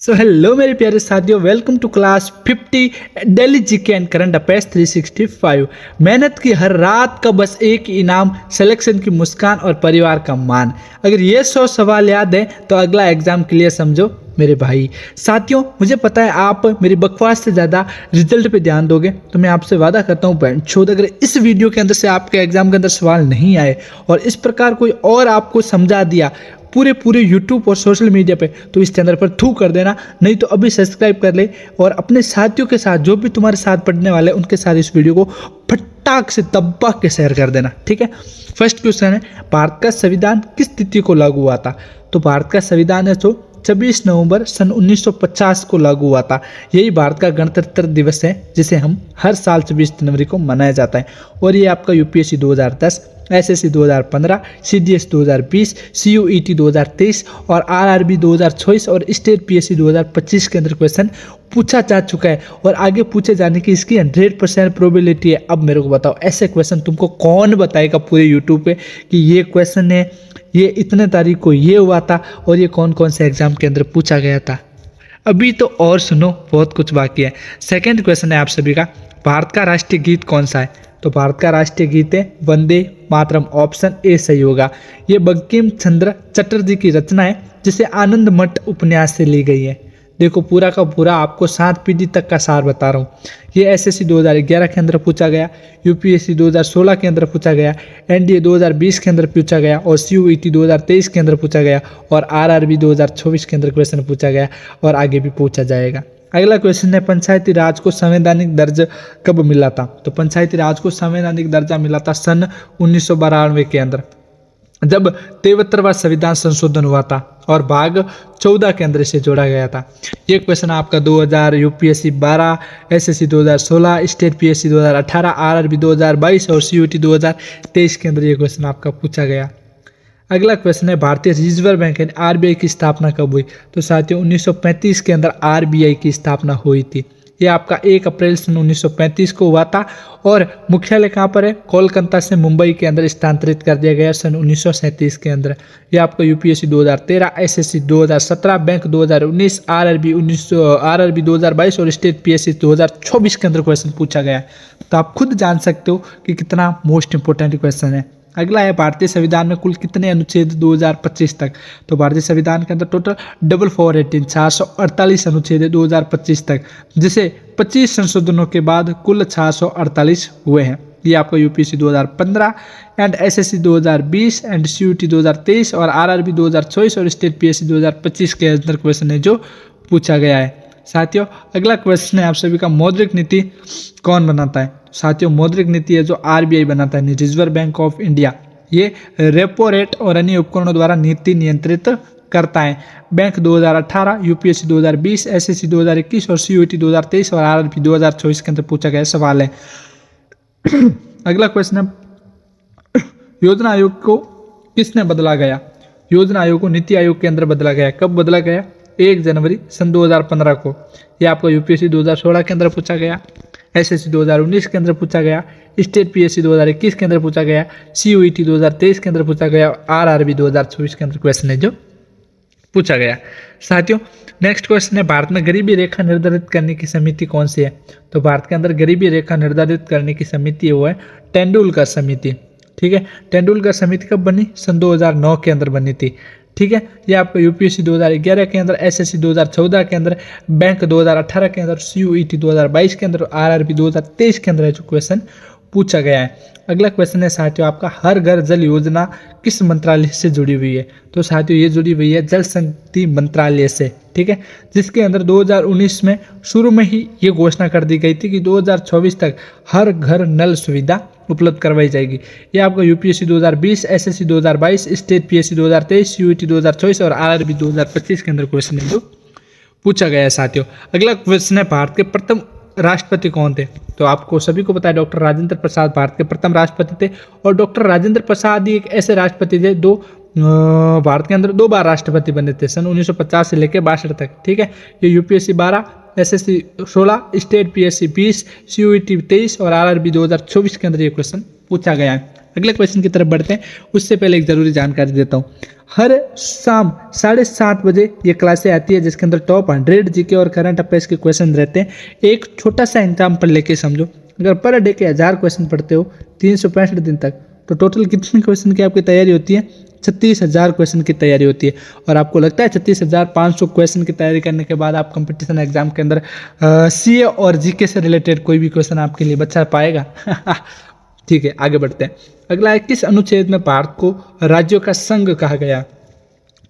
So hello मेरे प्यारे साथियों, welcome to class 50 daily GK and current affairs 365। मेहनत की हर रात का बस एक ही इनाम, सिलेक्शन की मुस्कान और परिवार का मान। अगर ये 100 सवाल याद है तो अगला एग्जाम क्लियर समझो मेरे भाई। साथियों, मुझे पता है आप मेरी बकवास से ज़्यादा रिजल्ट पे ध्यान दोगे, तो मैं आपसे वादा करता हूँ बैंड अगर इस वीडियो के अंदर से आपके एग्जाम के अंदर सवाल नहीं आए और इस प्रकार कोई और आपको समझा दिया पूरे यूट्यूब और सोशल मीडिया पे, तो इस चैनल पर थू कर देना। नहीं तो अभी सब्सक्राइब कर ले और अपने साथियों के साथ, जो भी तुम्हारे साथ पढ़ने वाले हैं, उनके साथ इस वीडियो को फटाक से दबा के शेयर कर देना, ठीक है। फर्स्ट क्वेश्चन है, भारत का संविधान किस तिथि को लागू हुआ था? तो भारत का संविधान है तो 26 नवंबर सन 1950 को लागू हुआ था। यही भारत का गणतंत्र दिवस है, जिसे हम हर साल 26 जनवरी को मनाया जाता है। और ये आपका यूपीएससी 2010, एसएससी 2015, सीडीएस 2020, सीयूईटी 2023 और आरआरबी 2024 और स्टेट पीएससी 2025 के अंदर क्वेश्चन पूछा जा चुका है और आगे पूछे जाने की इसकी 100% प्रोबेबिलिटी है। अब मेरे को बताओ, ऐसे क्वेश्चन तुमको कौन बताएगा पूरे यूट्यूब पे कि ये क्वेश्चन है, ये इतने तारीख को ये हुआ था और ये कौन कौन से एग्जाम के अंदर पूछा गया था? अभी तो और सुनो, बहुत कुछ बाकी है। सेकंड क्वेश्चन है आप सभी का, भारत का राष्ट्रीय गीत कौन सा है? तो भारत का राष्ट्रीय गीत है वंदे मातरम। ऑप्शन ए सही होगा। ये बंकिम चंद्र चटर्जी की रचना है, जिसे आनंद मठ उपन्यास से ली गई है। देखो, पूरा का पूरा आपको 7 पीढ़ी तक का सार बता रहा हूँ। ये एसएससी 2011 के अंदर पूछा गया, यूपीएससी 2016 के अंदर पूछा गया, एनडीए 2020 के अंदर पूछा गया और सीयूईटी 2023 के अंदर पूछा गया और आरआरबी 2024 के अंदर क्वेश्चन पूछा गया और आगे भी पूछा जाएगा। अगला क्वेश्चन है, पंचायती राज को संवैधानिक दर्जा कब मिला था? तो पंचायती राज को संवैधानिक दर्जा मिला था सन 1992 के अंदर, जब 73वां संविधान संशोधन हुआ था और भाग 14 के अंदर इसे जोड़ा गया था। ये क्वेश्चन आपका 2000, UPSC 12, SSC 2016, state PSC 2018, RRB 2022 और सीयूईटी 2023 के अंदर ये क्वेश्चन आपका पूछा गया। अगला क्वेश्चन है, भारतीय रिजर्व बैंक यानी आरबीआई की स्थापना कब हुई? तो साथियों, 1935 के अंदर आरबीआई की स्थापना हुई थी। ये आपका 1 अप्रैल सन 1935 को हुआ था और मुख्यालय कहाँ पर है? कोलकाता से मुंबई के अंदर स्थानांतरित कर दिया गया सन 1937 के अंदर। ये आपका यूपीएससी 2013, एसएससी 2017, बैंक 2019, आरआरबी 2022 और स्टेट पीएससी 2024 के अंदर क्वेश्चन पूछा गया है। तो आप खुद जान सकते हो कि कितना मोस्ट इंपोर्टेंट क्वेश्चन है। अगला है, भारतीय संविधान में कुल कितने अनुच्छेद 2025 तक? तो भारतीय संविधान के अंदर टोटल 448 अनुच्छेद है 2025 तक, जिसे 25 संशोधनों के बाद कुल 448 हुए हैं। ये आपका UPSC 2015 and SSC 2020 and CUT 2023 और आरआरबी 2024 और स्टेट पीएससी 2025 के अंदर क्वेश्चन है जो पूछा गया है। साथियों, अगला क्वेश्चन है आप सभी का, मौद्रिक नीति कौन बनाता है? साथियों, मौद्रिक नीति है जो आरबीआई बनाता है, रिजर्व बैंक ऑफ इंडिया। ये रेपो रेट और अन्य उपकरणों द्वारा नीति नियंत्रित करता है। बैंक 2018, यूपीएससी 2020, एसएससी 2021 और सीयूईटी 2023 और आरआरबी 2024 के अंदर पूछा गया सवाल है। अगला क्वेश्चन है, योजना आयोग को किसने बदला गया? योजना आयोग को नीति आयोग के अंदर बदला गया। कब बदला गया? 1 जनवरी सन 2015 को। यह आपका यूपीएससी 2016 के अंदर पूछा गया, एसएससी 2019 के अंदर पूछा गया, स्टेट पीएससी 2021 के अंदर पूछा गया, सीयूईटी 2023 के अंदर पूछा गया, आरआरबी 2024 के अंदर क्वेश्चन है जो पूछा गया। साथियों, नेक्स्ट क्वेश्चन है, भारत में गरीबी रेखा निर्धारित करने की समिति कौन सी है? तो भारत के अंदर गरीबी रेखा निर्धारित करने की समिति वो है तेंदुलकर समिति, ठीक है। तेंदुलकर समिति कब बनी? सन 2009 के अंदर बनी थी, ठीक है। ये आपको यूपीएससी 2011 के अंदर, एसएससी 2014 के अंदर, बैंक 2018 के अंदर, सीयूईटी 2022 के अंदर, आरआरबी 2023 के अंदर जो क्वेश्चन पूछा गया है। अगला क्वेश्चन है साथियों आपका, हर घर जल योजना किस मंत्रालय से जुड़ी हुई है? तो साथियों, ये जुड़ी हुई है जल शक्ति मंत्रालय से, ठीक है, जिसके अंदर 2019 में शुरू में ही ये घोषणा कर दी गई थी कि 2024 तक हर घर नल सुविधा उपलब्ध करवाई जाएगी। ये आपका UPSC 2020, SSC 2022, state PSC 2023, CUET 2024 और आरआरबी 2025 के अंदर क्वेश्चन है जो पूछा गया है। साथियों, अगला क्वेश्चन है, भारत के प्रथम राष्ट्रपति कौन थे? तो आपको सभी को पता है, डॉक्टर राजेंद्र प्रसाद भारत के प्रथम राष्ट्रपति थे। और डॉक्टर राजेंद्र प्रसाद ही एक ऐसे राष्ट्रपति थे जो भारत के अंदर 2 बार राष्ट्रपति बने थे, सन 1950 से लेकर 62 तक, ठीक है। ये UPSC 12, SSC 16, state PSC 20, CUET 23 और आरआरबी 2024 के अंदर ये क्वेश्चन पूछा गया है। अगले क्वेश्चन की तरफ बढ़ते हैं, उससे पहले एक जरूरी जानकारी देता हूँ। हर शाम 7:30 बजे ये क्लासें आती है जिसके अंदर टॉप 100 जीके और करंट अफेयर्स के क्वेश्चन रहते हैं। एक छोटा सा एग्जाम्पल लेके समझो, अगर पर डे के 1000 क्वेश्चन पढ़ते हो 365 दिन तक, तो टोटल कितने क्वेश्चन की आपकी तैयारी होती है? 36,000 क्वेश्चन की तैयारी होती है। और आपको लगता है 36,500 क्वेश्चन की तैयारी करने के बाद आप कंपटीशन एग्जाम के अंदर सीए और जीके से रिलेटेड कोई भी क्वेश्चन आपके लिए बचा पाएगा? ठीक है, आगे बढ़ते हैं। अगला है, किस अनुच्छेद में भारत को राज्यों का संघ कहा गया?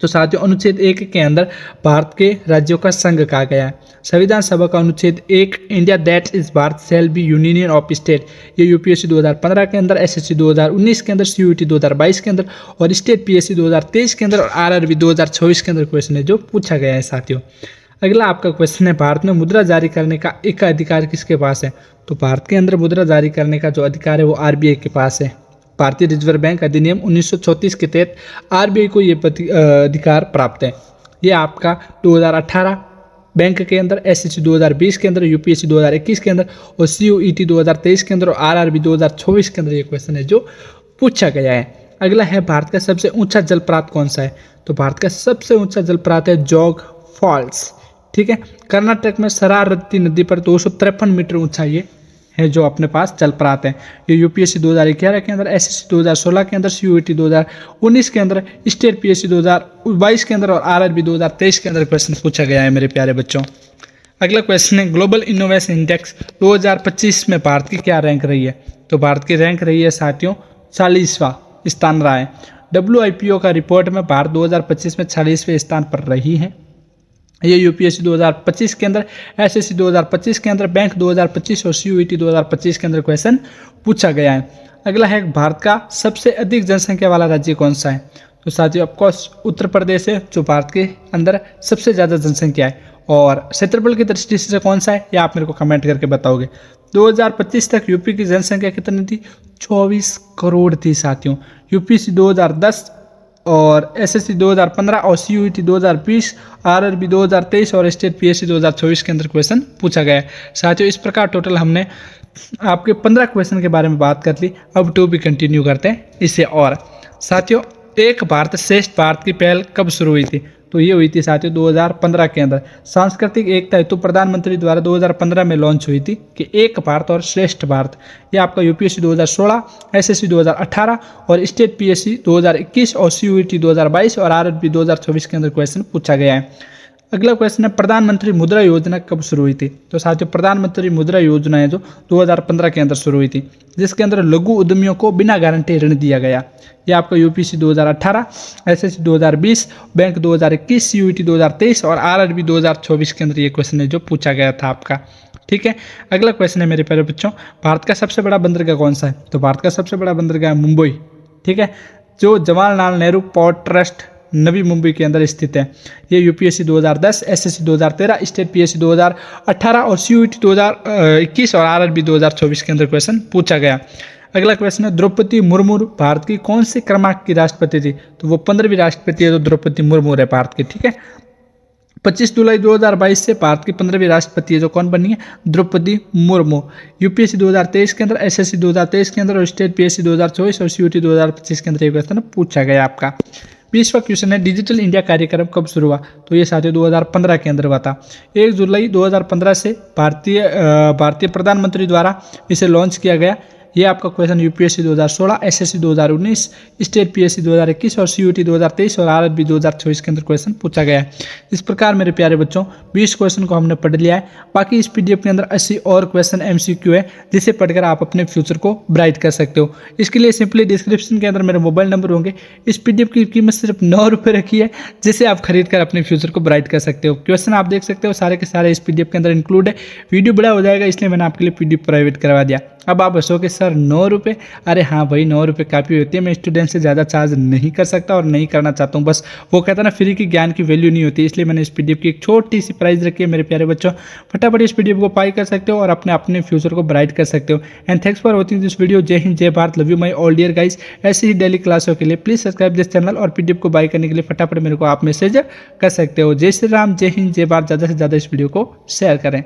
तो साथियों, अनुच्छेद 1 के अंदर भारत के राज्यों का संघ कहा गया है। संविधान सभा का अनुच्छेद 1, India that is Bharat shall be union of state, ये यूपीएससी 2015 के अंदर, एसएससी 2019 के अंदर, सीयूईटी 2022 के अंदर और स्टेट पीएससी 2023 के अंदर और आरआरबी 2024 के अंदर क्वेश्चन है जो पूछा गया है साथियों। अगला आपका क्वेश्चन है, भारत में मुद्रा जारी करने का एक अधिकार किसके पास है? तो भारत के अंदर मुद्रा जारी करने का जो अधिकार है वो आरबीआई के पास है। भारतीय रिजर्व बैंक अधिनियम 1934 के तहत आरबीआई को ये अधिकार प्राप्त है। ये आपका 2018 बैंक के अंदर, एसएससी 2020 के अंदर, यूपीएससी 2021 के अंदर और सीयूईटी 2023 के अंदर और आरआरबी 2024 के अंदर ये क्वेश्चन है जो पूछा गया है। अगला है, भारत का सबसे ऊंचा जलप्रपात कौन सा है? तो भारत का सबसे ऊंचा जलप्रपात है जोग फॉल्स। ठीक है, कर्नाटक में शरारती नदी पर 253 मीटर ऊंचाई है जो अपने पास जलप्रपात है। ये यूपीएससी 2011 के अंदर, एसएससी 2016 के अंदर, सीयूईटी 2019 के अंदर, स्टेट पीएससी 2022 के अंदर और आरआरबी 2023 के अंदर क्वेश्चन पूछा गया है मेरे प्यारे बच्चों। अगला क्वेश्चन है, ग्लोबल इनोवेशन इंडेक्स 2025 में भारत की क्या रैंक रही है? तो भारत की रैंक रही है साथियों 40वां स्थान रहा है। WIPO का रिपोर्ट में भारत 2025 में 40वें स्थान पर रही है। ये यूपीएससी 2025 के अंदर, एसएससी 2025 के अंदर, बैंक 2025 और सीयूईटी 2025 के अंदर क्वेश्चन पूछा गया है। अगला है, भारत का सबसे अधिक जनसंख्या वाला राज्य कौन सा है? तो साथियों, ऑफकोर्स उत्तर प्रदेश है जो भारत के अंदर सबसे ज़्यादा जनसंख्या है। और क्षेत्रफल की दृष्टि से कौन सा है, या आप मेरे को कमेंट करके बताओगे। 2025 तक यूपी की जनसंख्या कितनी थी? 24 करोड़ थी साथियों। यूपीएससी 2010 और एसएससी 2015 और सीयूईटी 2020, आरआरबी 2023 और स्टेट पीएससी 2024 के अंदर क्वेश्चन पूछा गया है साथियों। इस प्रकार टोटल हमने आपके 15 क्वेश्चन के बारे में बात कर ली। अब टू भी कंटिन्यू करते हैं इसे। और साथियों, एक भारत श्रेष्ठ भारत की पहल कब शुरू हुई थी? तो ये हुई थी साथियों 2015 के अंदर। सांस्कृतिक एकता हेतु प्रधानमंत्री द्वारा 2015 में लॉन्च हुई थी कि एक भारत और श्रेष्ठ भारत। ये आपका यूपीएससी 2016, एसएससी 2018 और स्टेट पीएससी 2021 और सीयूईटी 2022 और आरआरबी 2024 के अंदर क्वेश्चन पूछा गया है। अगला क्वेश्चन है, प्रधानमंत्री मुद्रा योजना कब शुरू हुई थी? तो साथियों, प्रधानमंत्री मुद्रा योजना है जो 2015 के अंदर शुरू हुई थी, जिसके अंदर लघु उद्यमियों को बिना गारंटी ऋण दिया गया। ये आपका यूपीएससी 2018, एसएससी 2020, बैंक 2021, सीयूईटी 2023 और आरआरबी 2024 के अंदर ये क्वेश्चन है जो पूछा गया था आपका। ठीक है, अगला क्वेश्चन है मेरे प्यारे बच्चों, भारत का सबसे बड़ा बंदरगाह कौन सा है? तो भारत का सबसे बड़ा बंदरगाह है मुंबई। ठीक है, जो जवाहरलाल नेहरू पोर्ट ट्रस्ट नवी मुंबई के अंदर स्थित है। ये यूपीएससी 2010, एसएससी 2013, स्टेट पीएससी 2018 और सीयूईटी 2021 और आरआरबी 2024 के अंदर क्वेश्चन पूछा गया। अगला क्वेश्चन है, द्रौपदी मुर्मू भारत की कौन से क्रमांक की राष्ट्रपति थी? तो वो 15वीं राष्ट्रपति है जो द्रौपदी मुर्मू है भारत की। ठीक है, 25 जुलाई 2022 से भारत की 15वीं राष्ट्रपति है जो कौन बनी है? द्रौपदी मुर्मू। यूपीएससी 2023 के अंदर, एसएससी 2023 के अंदर और स्टेट पीएससी 2024 और सीयूईटी 2025 के अंदर ये क्वेश्चन पूछा गया आपका। 20वां क्वेश्चन है, डिजिटल इंडिया कार्यक्रम कब शुरू हुआ? तो ये साथियों 2015 के अंदर हुआ था। 1 जुलाई 2015 से भारतीय प्रधानमंत्री द्वारा इसे लॉन्च किया गया। ये आपका question UPSC 2016, SSC 2019, state PSC 2021 और सीयूईटी 2023 और आरआरबी 2024 के अंदर क्वेश्चन पूछा गया है। इस प्रकार मेरे प्यारे बच्चों 20 क्वेश्चन को हमने पढ़ लिया है। बाकी इस पीडीएफ के अंदर 80 और क्वेश्चन एमसीक्यू है जिसे पढ़कर आप अपने फ्यूचर को ब्राइट कर सकते हो। इसके लिए सिंपली डिस्क्रिप्शन के अंदर मेरे मोबाइल नंबर होंगे। इस पीडीएफ की कीमत सिर्फ 9 रुपये रखी है जिसे आप खरीद कर अपने फ्यूचर को ब्राइट कर सकते हो। क्वेश्चन आप देख सकते हो सारे के सारे इस पीडीएफ के अंदर इंक्लूड है। वीडियो बड़ा हो जाएगा इसलिए मैंने आपके लिए पीडीएफ प्राइवेट करवा दिया। अब आप हंसोगे सर सर 9 रुपये। अरे हाँ भाई, 9 रुपये काफ़ी होती है, मैं स्टूडेंट से ज़्यादा चार्ज नहीं कर सकता और नहीं करना चाहता हूँ। बस वो कहता है ना, फ्री की ज्ञान की वैल्यू नहीं होती, इसलिए मैंने इस पीडीएफ की एक छोटी सी प्राइस रखी है। मेरे प्यारे बच्चों, फटाफट इस पीडीएफ को बाय कर सकते हो और अपने फ्यूचर को ब्राइट कर सकते हो। And thanks for watching this video. जय हिंद, जय Bharat, love you my all dear guys. ऐसे ही डेली क्लासों के लिए प्लीज सब्सक्राइब दिस चैनल और पीडीएफ को बाय करने के लिए फटाफट मेरे को आप मैसेज कर सकते हो। जय श्री राम, जय हिंद, जय भारत। ज़्यादा से ज़्यादा इस वीडियो को शेयर करें।